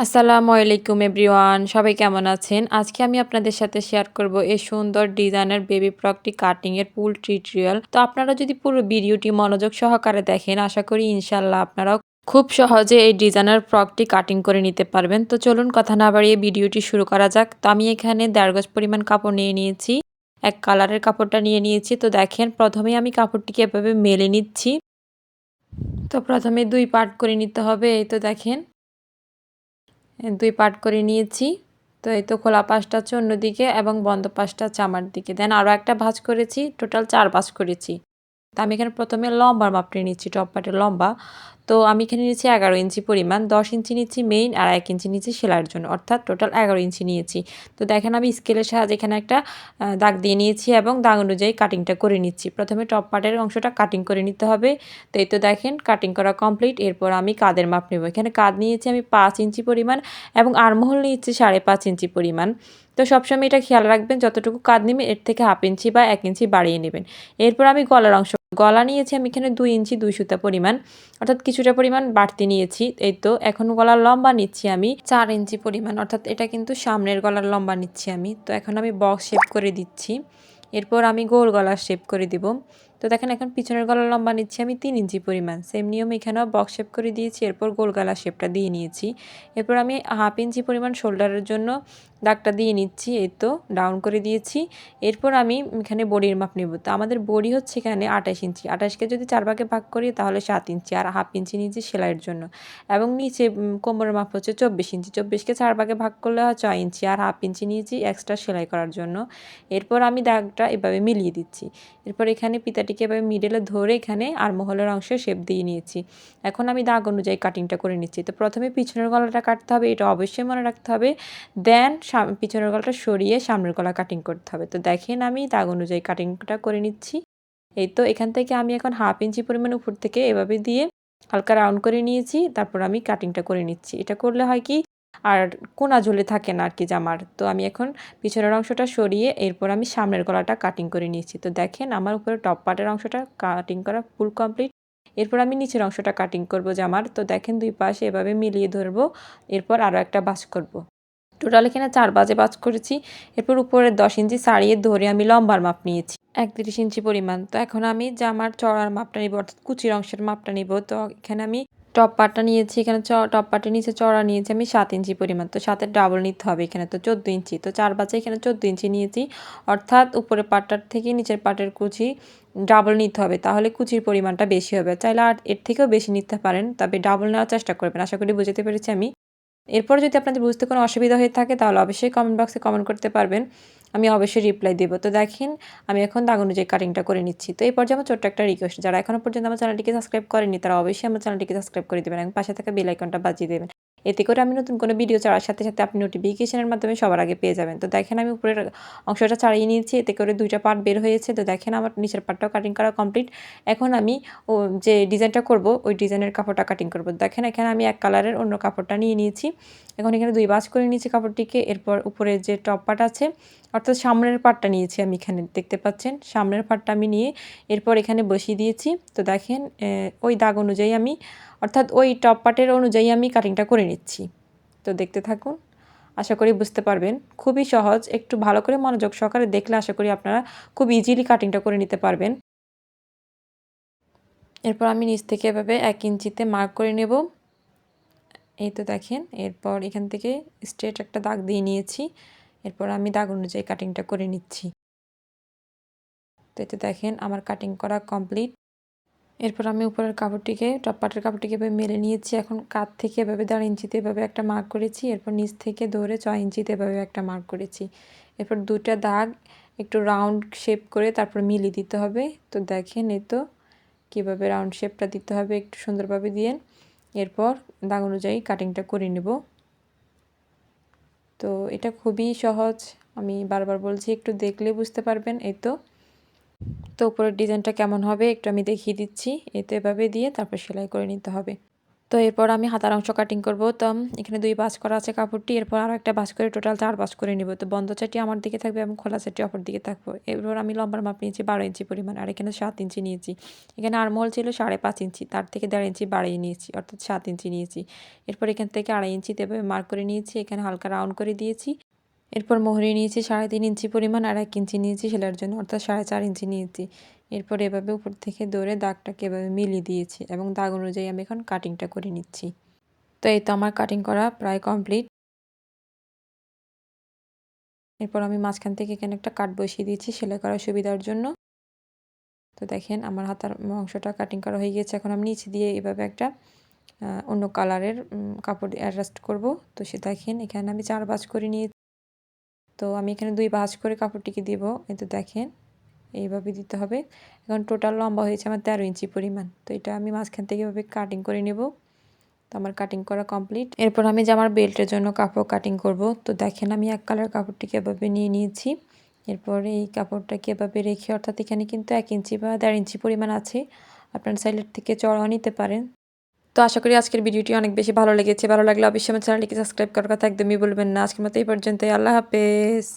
আসসালামু আলাইকুম এভরিওয়ান, সবাই কেমন আছেন? আজকে আমি আপনাদের সাথে শেয়ার করব এই সুন্দর ডিজাইনের বেবি ফ্রকটি কাটিং এর ফুল টিউটোরিয়াল। তো আপনারা যদি পুরো ভিডিওটি মনোযোগ সহকারে দেখেন, আশা করি ইনশাআল্লাহ আপনারাও খুব সহজে এই ডিজাইনের ফ্রকটি কাটিং করে নিতে পারবেন। তো চলুন কথা না বাড়িয়ে ভিডিওটি শুরু করা যাক। তো আমি এখানে 1.5 গজ পরিমাণ কাপড় নিয়ে নিয়েছি। এক কালারের কাপড়টা নিয়ে নিয়েছি। তো দেখেন প্রথমেই আমি কাপড়টিকে এভাবে মেলে নিচ্ছি। তো প্রথমে 2 পার্ট করে নিতে হবে। এই তো দেখেন 2 পার্ট করে নিয়েছি। তো এই তো খোলা পাশটা হচ্ছে অন্যদিকে এবং বন্ধ পাশটা হচ্ছে আমার দিকে। দেন আরও একটা ভাঁজ করেছি, টোটাল 4 ভাঁজ করেছি। তো আমি এখানে প্রথমে লম্বার মাপটা নিচ্ছি, টপ পার্টের লম্বা। তো আমি এখানে নিয়েছি 11 ইঞ্চি পরিমাণ, 10 ইঞ্চি নিচ্ছি মেইন আর 1 ইঞ্চি নিচ্ছি সেলাইয়ের জন্য, অর্থাৎ টোটাল 11 ইঞ্চি নিয়েছি। তো দেখেন আমি স্কেলের সাহায্যে এখানে একটা দাগ দিয়ে নিয়েছি এবং দাগ অনুযায়ী কাটিংটা করে নিচ্ছি। প্রথমে টপ পার্টের অংশটা কাটিং করে নিতে হবে। তো এই তো দেখেন কাটিং করা কমপ্লিট। এরপর আমি কাঁধের মাপ নেব। এখানে কাঁধ নিয়েছি আমি 5 ইঞ্চি পরিমাণ এবং আর্মহোল নিয়েছি 5.5 ইঞ্চি পরিমাণ। তো সবসময় এটা খেয়াল রাখবেন, যতটুকু কাঁধ নেবেন এর থেকে 1/2 ইঞ্চি বা 1 ইঞ্চি বাড়িয়ে নেবেন। এরপর আমি গলার অংশ, গলা নিয়েছি আমি এখানে 2 ইঞ্চি 2 সুতা পরিমাণ, অর্থাৎ কিছুটা পরিমাণ বাড়তি নিয়েছি। এই তো এখন গলার লম্বা নিচ্ছি আমি 4 ইঞ্চি পরিমাণ, অর্থাৎ এটা কিন্তু সামনের গলার লম্বা নিচ্ছি আমি। তো এখন আমি বক্স শেপ করে দিচ্ছি। এরপর আমি গোল গলার শেপ করে দিব। তো দেখেন এখন পিছনের গলার লম্বা নিচ্ছি আমি 3 ইঞ্চি পরিমাণ। সেম নিয়ম এখানেও বক্স শেপ করে দিয়েছি। এরপর গোল গলার শেপটা দিয়ে নিয়েছি। এরপর আমি 1/2 ইঞ্চি পরিমাণ শোল্ডারের জন্য দাগটা দিয়ে নিচ্ছি। এই তো ডাউন করে দিয়েছি। এরপর আমি এখানে বডির মাপ নেব। তো আমাদের বডি হচ্ছে এখানে 28 ইঞ্চি। 28কে যদি 4 ভাগে ভাগ করি তাহলে 7 ইঞ্চি আর 1/2 ইঞ্চি নিয়েছি সেলাইয়ের জন্য। এবং নিচে কোমরের মাপ হচ্ছে 24 ইঞ্চি। 24কে 4 ভাগে ভাগ করলে হয় 6 ইঞ্চি আর 1/2 ইঞ্চি নিয়েছি এক্সট্রা সেলাই করার জন্য। এরপর আমি দাগটা এভাবে মিলিয়ে দিচ্ছি। এরপর এখানে পিতাটিকে এভাবে মিডলে ধরে এখানে আর্মহোলের অংশে শেপ দিয়ে নিয়েছি। এখন আমি দাগ অনুযায়ী কাটিংটা করে নিচ্ছি। তো প্রথমে পিছনের গলাটা কাটতে হবে, এটা অবশ্যই মনে রাখতে হবে। দেন পিছনের গলাটা সরিয়ে সামনের গলা কাটিং করতে হবে। তো দেখেন আমি দাগ অনুযায়ী কাটিংটা করে নিচ্ছি। এই তো এখান থেকে আমি এখন 1/2 ইঞ্চি পরিমাণ উপর থেকে এভাবে দিয়ে হালকা রাউন্ড করে নিয়েছি। তারপর আমি কাটিংটা করে নিচ্ছি। এটা করলে হয় কি আর কোনা ঝুলে থাকে না আর কি জামার। তো আমি এখন পিছনের অংশটা সরিয়ে এরপর আমি সামনের গলাটা কাটিং করে নিয়েছি। তো দেখেন আমার উপরে টপ পার্টের অংশটা কাটিং করা ফুল কমপ্লিট। এরপর আমি নিচের অংশটা কাটিং করব জামার। তো দেখেন 2 পাশে এভাবে মিলিয়ে ধরবো। এরপর আরও একটা ভাঁজ করব। টোটাল এখানে 4 ভাঁজে ভাঁজ করেছি। এরপর উপরের 10 ইঞ্চি ছাড়িয়ে ধরে আমি লম্বার মাপ নিয়েছি 31 ইঞ্চি পরিমাণ। তো এখন আমি জামার চওড়ার মাপটা নিব, অর্থাৎ কুচির অংশের মাপটা নিব। তো এখানে আমি টপ পার্টটা নিয়েছি, এখানে টপ পার্টের নিচে চওড়া নিয়েছি আমি 7 ইঞ্চি পরিমাণ। তো 7-এর ডাবল নিতে হবে এখানে, তো 14 ইঞ্চি। তো 4 ভাঁজে এখানে 14 ইঞ্চি নিয়েছি, অর্থাৎ উপরের পার্টটার থেকে নিচের পার্টের কুচি ডাবল নিতে হবে, তাহলে কুচির পরিমাণটা বেশি হবে। চাইলে আর এর থেকেও বেশি নিতে পারেন, তবে ডাবল নেওয়ার চেষ্টা করবেন। আশা করি বুঝতে পেরেছি আমি। এরপর যদি আপনাদের বুঝতে কোনো অসুবিধা হয়ে থাকে তাহলে অবশ্যই কমেন্ট বক্সে কমেন্ট করতে পারবেন, আমি অবশ্যই রিপ্লাই দেবো। তো দেখেন আমি এখন দাগ অনুযায়ী কাটিংটা করে নিচ্ছি। তো এই পর্যায়ে আমার ছোট্ট একটা রিকোয়েস্ট, যারা এখনও পর্যন্ত আমার চ্যানেলটিকে সাবস্ক্রাইব করেনি তারা অবশ্যই আমার চ্যানেলটিকে সাবস্ক্রাইব করে দেবেন এবং পাশে থাকা বেল আইকনটা বাজিয়ে দেবেন। এতে করে আমি নতুন কোনো ভিডিও ছাড়ার সাথে সাথে আপনি নোটিফিকেশনের মাধ্যমে সবার আগে পেয়ে যাবেন। তো দেখেন আমি উপরের অংশটা ছাড়িয়ে নিয়েছি, এতে করে 2টা পার্ট বের হয়েছে। তো দেখেন আমার নিচের পার্টটাও কাটিং করা কমপ্লিট। এখন আমি যে ডিজাইনটা করব ওই ডিজাইনের কাপড়টা কাটিং করব। দেখেন এখানে আমি এক কালারের অন্য কাপড়টা নিয়ে নিয়েছি। এখন এখানে 2 ভাঁজ করে নিয়েছি কাপড়টিকে। এরপর উপরে যে টপ পার্ট আছে, অর্থাৎ সামনের পার্টটা নিয়েছি আমি, এখানে দেখতে পাচ্ছেন সামনের পার্টটা আমি নিয়ে এরপর এখানে বসিয়ে দিয়েছি। তো দেখেন ওই দাগ অনুযায়ী আমি, অর্থাৎ ওই টপ পার্টের অনুযায়ী আমি কাটিংটা করে নিচ্ছি। তো দেখতে থাকুন, আশা করি বুঝতে পারবেন। খুবই সহজ, একটু ভালো করে মনোযোগ সহকারে দেখলে আশা করি আপনারা খুব ইজিলি কাটিংটা করে নিতে পারবেন। এরপর আমি নিচ থেকে এভাবে 1 ইঞ্চিতে মার্ক করে নেব। এই তো দেখেন এরপর এখান থেকে স্ট্রেট একটা দাগ দিয়ে নিয়েছি। এরপর আমি দাগ অনুযায়ী কাটিংটা করে নিচ্ছি। তো এতে দেখেন আমার কাটিং করা কমপ্লিট। এরপর আমি উপরের কাপড়টিকে, টপ পার্টের কাপড়টিকে এভাবে মেলে নিয়েছি। এখন কাঁধ থেকে এভাবে 1.5 ইঞ্চিতে এভাবে একটা মার্ক করেছি। এরপর নিচ থেকে ধরে 6 ইঞ্চিতে এভাবে একটা মার্ক করেছি। এরপর 2টা দাগ একটু রাউন্ড শেপ করে তারপর মিলিয়ে দিতে হবে। তো দেখেন এই তো কীভাবে রাউন্ড শেপটা দিতে হবে একটু সুন্দরভাবে দিয়ে। এরপর দাগ অনুযায়ী কাটিংটা করে নেব। তো এটা খুবই সহজ, আমি বারবার বলছি, একটু দেখলে বুঝতে পারবেন। এই তো উপরের ডিজাইনটা কেমন হবে একটু আমি দেখিয়ে দিচ্ছি। এই তো এভাবে দিয়ে তারপর সেলাই করে নিতে হবে। তো এরপর আমি হাতার অংশ কাটিং করব। তো এখানে 2 ভাঁজ করা আছে কাপড়টি। এরপর আরও একটা ভাঁজ করে টোটাল 4 ভাঁজ করে নিব। তো বন্ধ সাইডটি আমার দিকে থাকবে এবং খোলা সাইডটি অপর দিকে থাকবে। এরপর আমি লম্বার মাপ নিয়েছি 12 ইঞ্চি পরিমাণ, আর এখানে 7 ইঞ্চি নিয়েছি। এখানে আর্মহোল ছিল 5.5 ইঞ্চি, তার থেকে 1.5 ইঞ্চি বাড়িয়ে নিয়েছি, অর্থাৎ 7 ইঞ্চি নিয়েছি। এরপর এখান থেকে 2.5 ইঞ্চিতে এভাবে মার্ক করে নিয়েছি, এখানে হালকা রাউন্ড করে দিয়েছি। এরপর মোহরি নিয়েছি 3.5 ইঞ্চি পরিমাণ, আর 1 ইঞ্চি নিয়েছি সেলাইয়ের জন্য, অর্থাৎ 4.5 ইঞ্চি নিয়েছি। এরপর এভাবে উপর থেকে ধরে দাগটাকে এভাবে মিলিয়ে দিয়েছি এবং দাগ অনুযায়ী আমি এখন কাটিংটা করে নিচ্ছি। তো এই তো আমার কাটিং করা প্রায় কমপ্লিট। এরপর আমি মাঝখান থেকে এখানে একটা কাট বসিয়ে দিয়েছি সেলাই করার সুবিধার জন্য। তো দেখেন আমার হাতার অংশটা কাটিং করা হয়ে গিয়েছে। এখন আমি নিচে দিয়ে এভাবে একটা অন্য কালারের কাপড় অ্যাডজাস্ট করব। তো সে দেখেন এখানে আমি 4 ভাঁজ করে নিয়ে, তো আমি এখানে 2 ভাঁজ করে কাপড়টিকে দিব। এই তো দেখেন এইভাবে দিতে হবে। এখন টোটাল লম্বা হয়েছে আমার 13 ইঞ্চি পরিমাণ। তো এটা আমি মাঝখান থেকে এভাবে কাটিং করে নেব। তো আমার কাটিং করা কমপ্লিট। এরপর আমি জামার বেল্টের জন্য কাপড় কাটিং করব। তো দেখেন আমি এক কালার কাপড়টিকে এভাবে নিয়ে নিয়েছি। এরপর এই কাপড়টাকে এভাবে রেখে, অর্থাৎ এখানে কিন্তু 1 ইঞ্চি বা 1.5 ইঞ্চি পরিমাণ আছে, আপনার সাইডের থেকে চড়াও নিতে পারেন। তো আশা করি আজকের ভিডিওটি অনেক বেশি ভালো লেগেছে। ভালো লাগলে অবশ্যই আমার চ্যানেলটিকে সাবস্ক্রাইব করার কথা একদমই ভুলবেন না। আজকের মতো এই পর্যন্তই। আল্লাহ হাফেজ।